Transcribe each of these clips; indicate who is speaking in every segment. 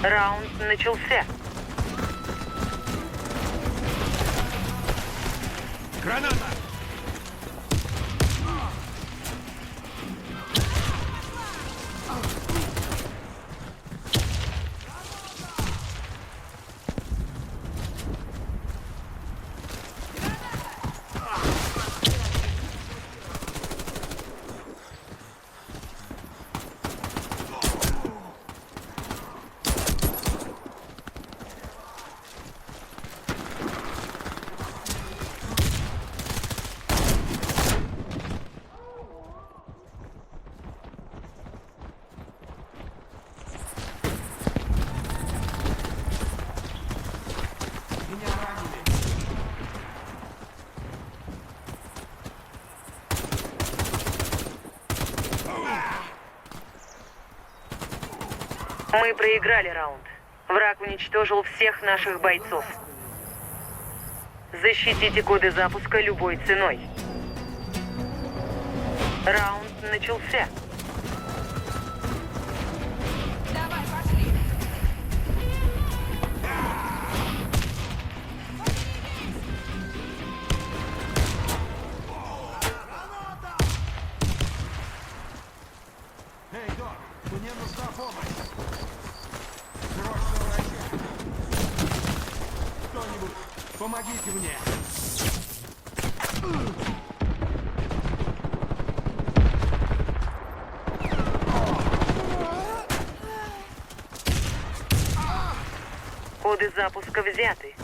Speaker 1: Раунд начался.
Speaker 2: Граната!
Speaker 1: Мы проиграли раунд. Враг уничтожил всех наших бойцов. Защитите коды запуска любой ценой. Раунд начался.
Speaker 3: Давай, пошли!
Speaker 2: Эй, док, мне нужна помощь! Срочно врача! Кто-нибудь, помогите мне!
Speaker 1: Коды запуска взяты.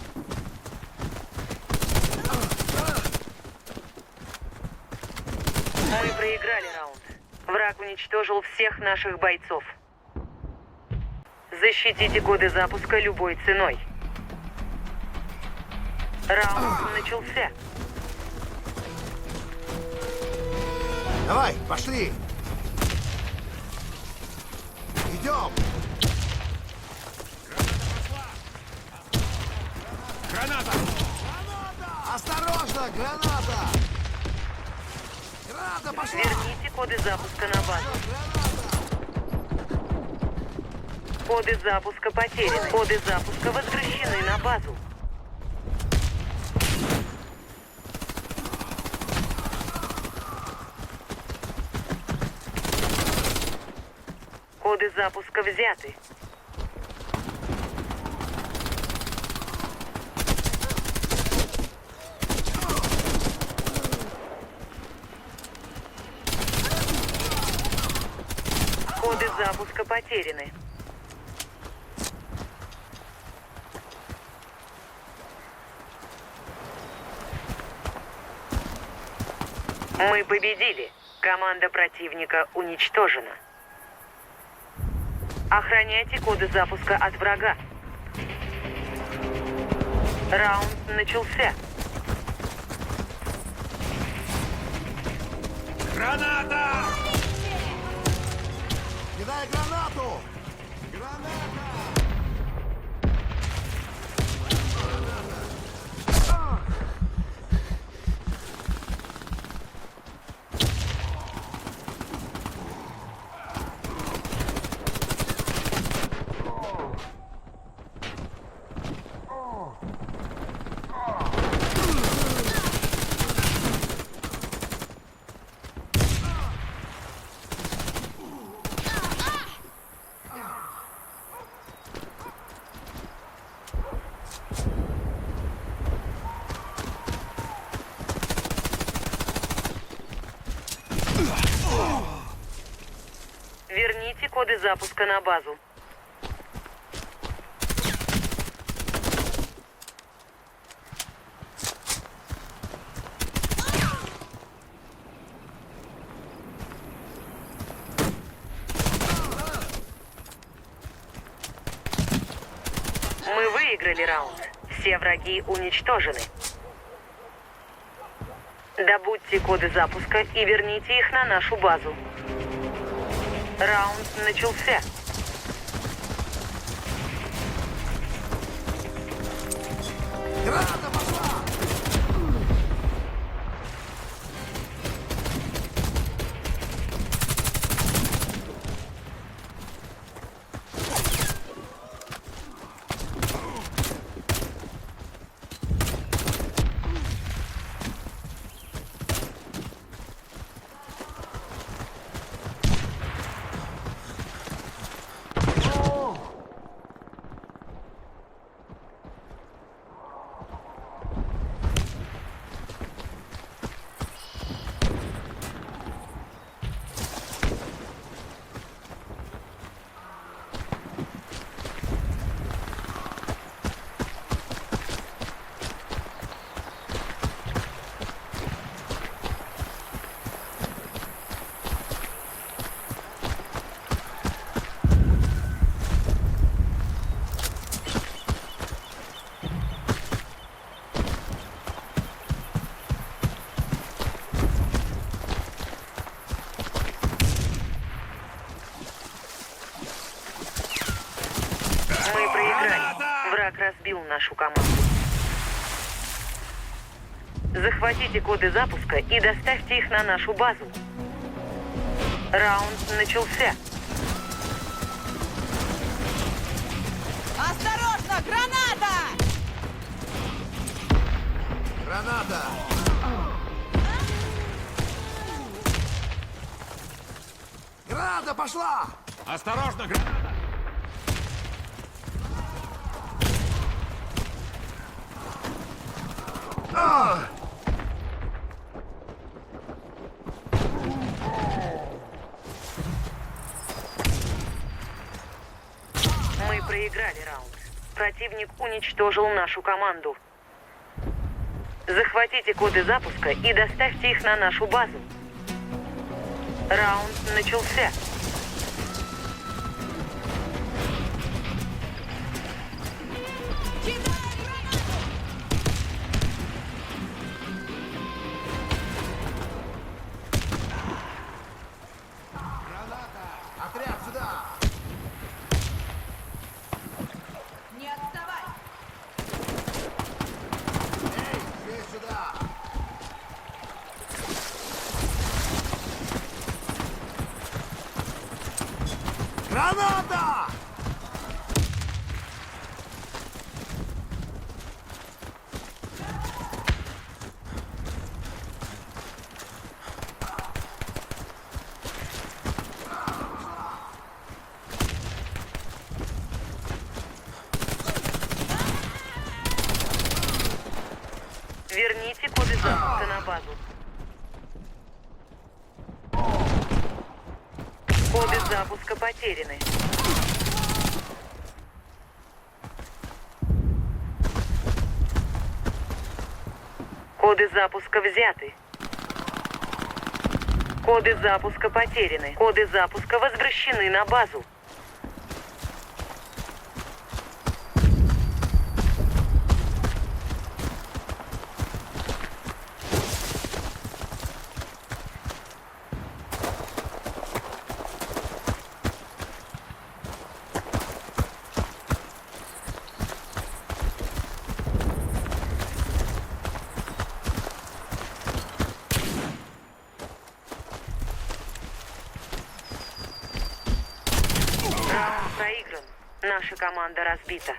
Speaker 1: Мы проиграли раунд. Враг уничтожил всех наших бойцов. Защитите коды запуска любой ценой. Раунд начался.
Speaker 4: Давай, пошли! Идем!
Speaker 2: Граната!
Speaker 4: Осторожно, граната! Граната, пошла!
Speaker 1: Верните коды запуска на базу.
Speaker 4: Граната!
Speaker 1: Коды запуска потеряны. Коды запуска возвращены на базу. Коды запуска взяты. Коды запуска потеряны. Мы победили. Команда противника уничтожена. Охраняйте коды запуска от врага. Раунд начался.
Speaker 2: Граната!
Speaker 4: Кидай гранату! Граната!
Speaker 1: Верните коды запуска на базу. Мы выиграли раунд. Все враги уничтожены. Добудьте коды запуска и верните их на нашу базу. Раунд начался.
Speaker 4: Граната пошла!
Speaker 1: проиграли.
Speaker 2: Граната!
Speaker 1: Враг разбил нашу команду. Захватите коды запуска и доставьте их на нашу базу. Раунд начался.
Speaker 3: Осторожно, граната!
Speaker 4: Граната! Граната пошла!
Speaker 2: Осторожно, граната!
Speaker 1: Мы проиграли раунд. Противник уничтожил нашу команду. Захватите коды запуска и доставьте их на нашу базу. Раунд начался.
Speaker 4: Отряд сюда!
Speaker 3: Не отставай!
Speaker 4: Эй, все сюда! Граната!
Speaker 1: Верните коды запуска на базу. Коды запуска потеряны. Коды запуска взяты. Коды запуска потеряны. Коды запуска возвращены на базу. Раунд проигран. Наша команда разбита.